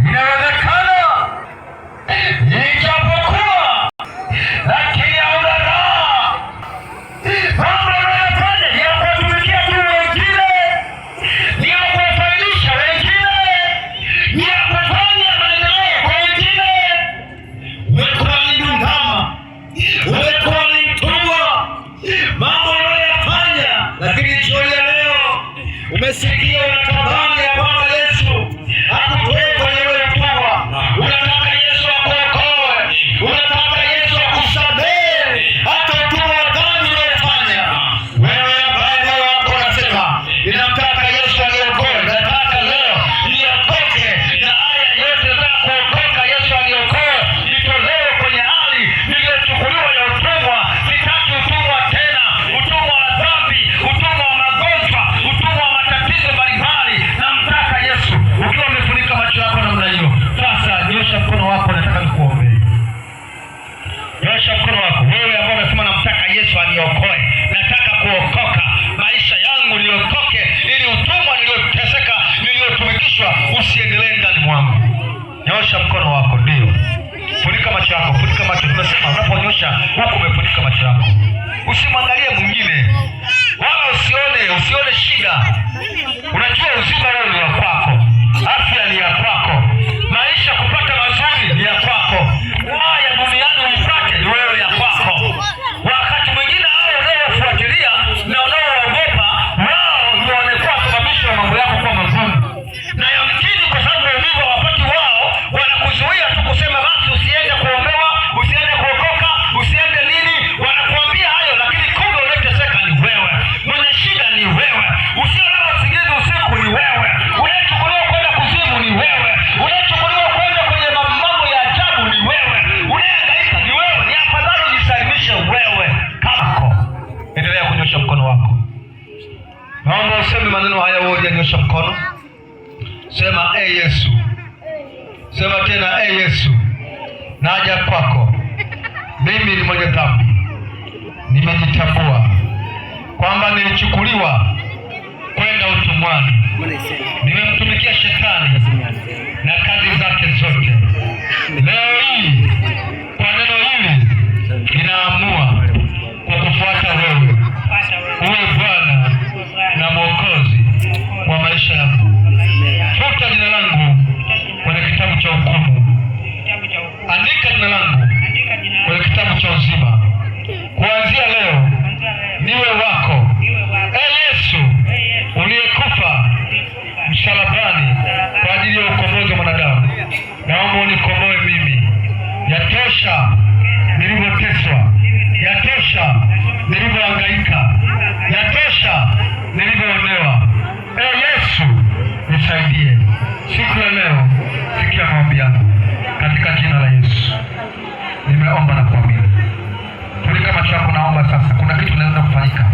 inawezekana, ijapokuwa lakini hauna raha. Mambo unayofanya ni ya kuwatumikia tu wengine, ni ya kuwafaidisha wengine, ni ya kufanya maendeleo kwa wengine. Umekuwa ni ndama, umekuwa ni mtumwa. Mambo unayofanya, lakini jioni ya leo umesikia unatamani ya Bwana Yesu akutoe kwenye ule utumwa. Unataka Yesu akuokoe, unataka Yesu akusamehe hata utumwa wa dhambi unayofanya. Wewe ambaye moyo wako unasema ninamtaka Yesu aniokoe, nataka leo niokoke, na haya yote nataka kuokoka, Yesu aniokoe, nitolewe kwenye hali niliyochukuliwa ya utumwa. Sitaki utumwa tena, utumwa wa dhambi, utumwa wa magonjwa, utumwa wa matatizo mbalimbali. Namtaka Yesu. Ukiwa umefunika macho yako namna hiyo, sasa nyosha mkono wako, nataka nikuombee. Nyosha mkono wako wewe ambao unasema namtaka Yesu aniokoe, nataka kuokoka, maisha yangu niokoke, ili utumwa nilioteseka, niliotumikishwa usiendelee ndani mwangu. Nyosha mkono wako. Ndio, funika macho yako, funika macho. Tunasema unaponyosha huko umefunika macho yako, usimwangalie mwingine wala usione shida. Unajua uzima wewe ni wa kwako, afya ni ya kwako, maisha kupata mazuri ni ya kwako, haya duniani uipate ni wewe ya kwako. Wakati mwingine hao unaofuatilia na unaoogopa, wao ndio wanakuwa sababisho ya mambo yako kuwa mazuri, na yamkini kwa sababu ulivyo wapati wao wanakuzuia tu kusema basi usiende kuombewa, usiende kuokoka, usiende nini. Wanakuambia hayo, lakini kumbe unayeteseka ni wewe, mwenye shida ni wewe, usiolala usingizi usiku ni wewe, unayechukuliwa kwenda kuzimu ni wewe, unayechukuliwa kwenda kwenye mambo ya ajabu ni wewe, unayehangaika ni wewe. Ni afadhali ujisalimishe wewe kako. Endelea kunyosha mkono wako. Naomba useme maneno haya wote. Nyosha mkono, sema Yesu. Sema tena Yesu, naja kwako, mimi ni mwenye dhambi, nimejitambua kwamba nilichukuliwa kwenda utumwani, nimemtumikia shetani na kazi zake zote. Leo hii kwa neno hili ninaamua kukufuata wewe, uwe Bwana na Mwokozi wa maisha yangu. Futa jina langu kwenye kitabu cha hukumu, andika jina langu kwenye kitabu cha uzima. Kuanzia leo niwe wako. Yesu uliyekufa msalabani kwa ajili ya ukombozi wa mwanadamu, naomba unikomboe mimi. Yatosha nilivyoteswa, yatosha nilivyohangaika, yatosha nilivyoonewa. Yesu nisaidie siku ya leo. Sikia maombi yangu katika jina la Yesu, nimeomba na kuamini. Funika macho yako, naomba sasa, kuna kitu kinaweza kufanyika.